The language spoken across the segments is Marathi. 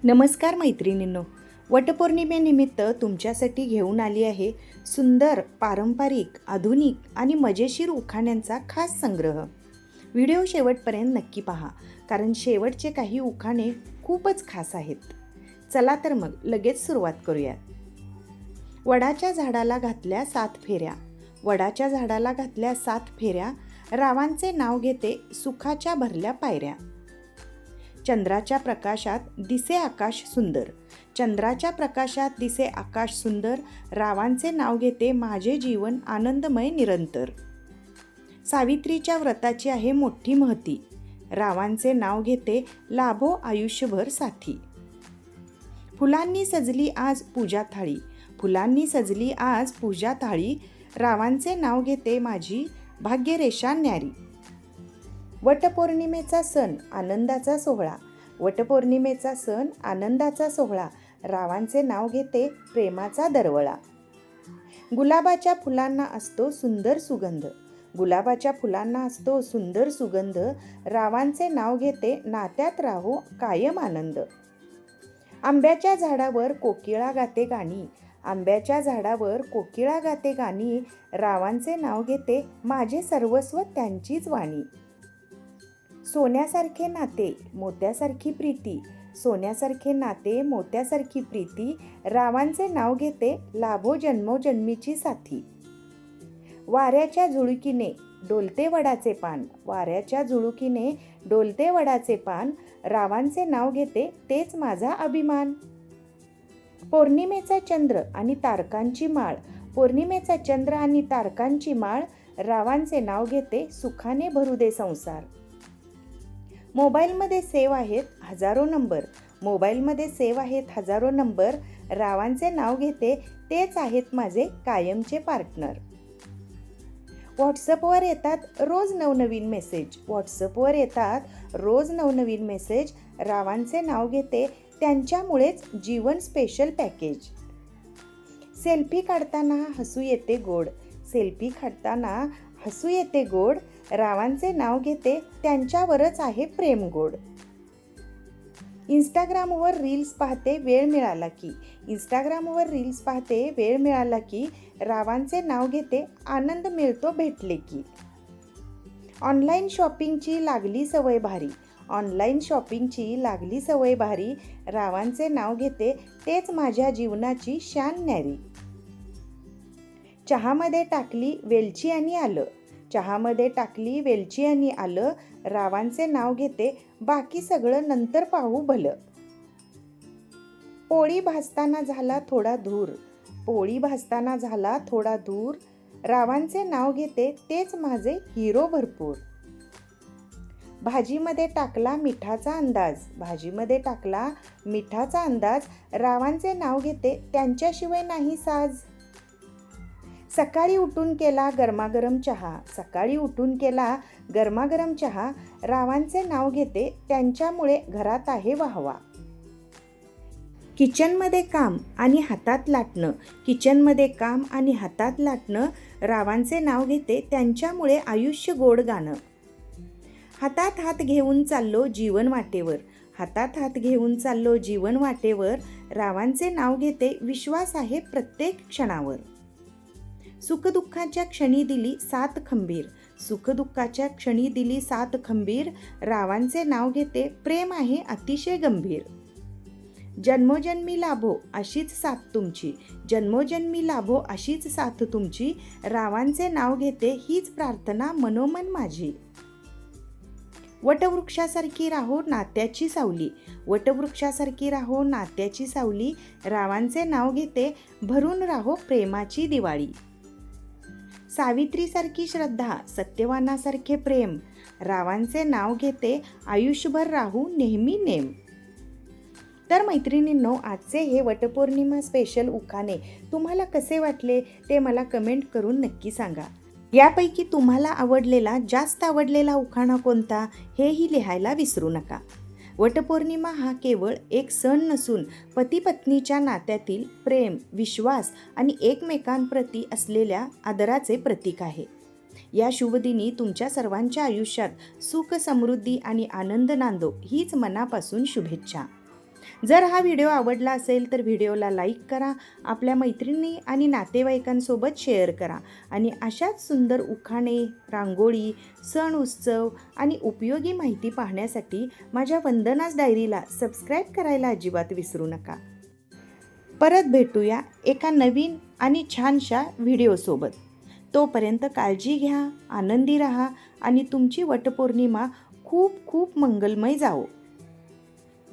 नमस्कार मैत्रिणींनो, वटपौर्णिमेनिमित्त तुमच्यासाठी घेऊन आली आहे सुंदर, पारंपरिक, आधुनिक आणि मजेशीर उखाण्यांचा खास संग्रह. व्हिडिओ शेवटपर्यंत नक्की पहा, कारण शेवटचे काही उखाणे खूपच खास आहेत. चला तर मग लगेच सुरुवात करूया. वडाच्या झाडाला घातल्या 7 फेऱ्या, वडाच्या झाडाला घातल्या 7 फेऱ्या, रावांचे नाव घेते सुखाच्या भरल्या पायऱ्या. चंद्राच्या प्रकाशात दिसे आकाश सुंदर, चंद्राच्या प्रकाशात दिसे आकाश सुंदर, रावांचे नाव घेते माझे जीवन आनंदमय निरंतर. सावित्रीच्या व्रताची आहे मोठी महती, रावांचे नाव घेते लाभो आयुष्यभर साथी. फुलांनी सजली आज पूजा थाळी, फुलांनी सजली आज पूजा थाळी, रावांचे नाव घेते माझी भाग्यरेषा न्यारी. वटपौर्णिमेचा सण आनंदाचा सोहळा, वटपौर्णिमेचा सण आनंदाचा सोहळा, रावांचे नाव घेते प्रेमाचा दरवळा. गुलाबाच्या फुलांना असतो सुंदर सुगंध, गुलाबाच्या फुलांना असतो सुंदर सुगंध, रावांचे नाव घेते नात्यात राहो कायम आनंद. आंब्याच्या झाडावर कोकिळा गाते गाणी, आंब्याच्या झाडावर कोकिळा गाते गाणी, रावांचे नाव घेते माझे सर्वस्व त्यांचीच वाणी. सोन्यासारखे नाते मोत्यासारखी प्रीती, सोन्यासारखे नाते मोत्यासारखी प्रीती, रावांचे नाव घेते लाभो जन्मोजन्मीची साथी. वाऱ्याच्या झुळुकीने डोलते वडाचे पान, वाऱ्याच्या झुळुकीने डोलते वडाचे पान, रावांचे नाव घेते तेच माझा अभिमान. पौर्णिमेचा चंद्र आणि तारकांची माळ, पौर्णिमेचा चंद्र आणि तारकांची माळ, रावांचे नाव घेते सुखाने भरू दे संसार. मोबाईलमध्ये सेव्ह आहेत हजारो नंबर, मोबाईलमध्ये सेव्ह आहेत हजारो नंबर, रावांचे नाव घेते तेच आहेत माझे कायमचे पार्टनर. व्हॉट्सअपवर येतात रोज नवनवीन मेसेज, व्हॉट्सअपवर येतात रोज नवनवीन मेसेज, रावांचे नाव घेते त्यांच्यामुळेच जीवन स्पेशल पॅकेज. सेल्फी काढताना हसू येते गोड, सेल्फी काढताना हसू येते गोड, रावांचे नाव घेते त्यांच्यावरच आहे प्रेम गोड. इंस्टाग्रामवर रील्स पाहते वेळ मिळाला की, इंस्टाग्रामवर रील्स पाहते वेळ मिळाला की, रावांचे नाव घेते आनंद मिळतो भेटले की. ऑनलाईन शॉपिंगची लागली सवय भारी, ऑनलाईन शॉपिंगची लागली सवय भारी, रावांचे नाव घेते तेच माझ्या जीवनाची शान न्यारी. चहामध्ये टाकली वेलची आणि आलं, चहामध्ये टाकली वेलची आणि आलं, रावांचे नाव घेते बाकी सगळं नंतर पाहू भलं. पोळी भाजताना झाला थोडा धूर, पोळी भाजताना झाला थोडा धूर, रावांचे नाव घेते तेच माझे हिरो भरपूर. भाजीमध्ये टाकला मिठाचा अंदाज, भाजीमध्ये टाकला मिठाचा अंदाज, रावांचे नाव घेते त्यांच्याशिवाय नाही साज. सकाळी उठून केला गरमागरम चहा, सकाळी उठून केला गरमागरम चहा, रावांचे नाव घेते त्यांच्यामुळे घरात आहे वाहवा. किचनमध्ये काम आणि हातात लाटणं, किचनमध्ये काम आणि हातात लाटणं, रावांचे नाव घेते त्यांच्यामुळे आयुष्य गोड गाणं. हातात हात घेऊन चाललो जीवन वाटेवर, हातात हात घेऊन चाललो जीवन वाटेवर, रावांचे नाव घेते विश्वास आहे प्रत्येक क्षणावर. सुखदुःखाच्या क्षणी दिली साथ खंबीर, सुखदुःखाच्या क्षणी दिली साथ खंबीर, रावांचे नाव घेते प्रेम आहे अतिशय गंभीर. जन्मोजन्मी लाभो अशीच साथ तुमची, जन्मोजन्मी लाभो अशीच साथ तुमची, रावांचे नाव घेते हीच प्रार्थना मनोमन माझी. वटवृक्षासारखी राहो नात्याची सावली, वटवृक्षासारखी राहो नात्याची सावली, रावांचे नाव घेते भरून राहो प्रेमाची दिवाळी. सावित्रीसारखी श्रद्धा सत्यवानासारखे प्रेम, रावांचे नाव घेते आयुष्यभर राहू नेहमी नेम. तर मैत्रिणींनो, आजचे हे वटपौर्णिमा स्पेशल उखाणे तुम्हाला कसे वाटले ते मला कमेंट करून नक्की सांगा. यापैकी तुम्हाला आवडलेला जास्त आवडलेला उखाणा कोणता हेही लिहायला विसरू नका. वटपौर्णिमा हा केवळ एक सण नसून पती पत्नीच्या नात्यातील प्रेम, विश्वास आणि एकमेकांप्रती असलेल्या आदराचे प्रतीक आहे. या शुभदिनी तुमच्या सर्वांच्या आयुष्यात सुख, समृद्धी आणि आनंद नांदो हीच मनापासून शुभेच्छा. जर हा व्हिडिओ आवडला असेल तर व्हिडिओला लाईक करा, आपल्या मैत्रिणी आणि नातेवाईकांसोबत शेअर करा आणि अशाच सुंदर उखाणे, रांगोळी, सण उत्सव आणि उपयोगी माहिती पाहण्यासाठी माझ्या वंदनास डायरीला सबस्क्राईब करायला अजिबात विसरू नका. परत भेटूया एका नवीन आणि छानशा व्हिडिओसोबत. तोपर्यंत काळजी घ्या, आनंदी राहा आणि तुमची वटपौर्णिमा खूप खूप मंगलमय जावो.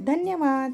धन्यवाद.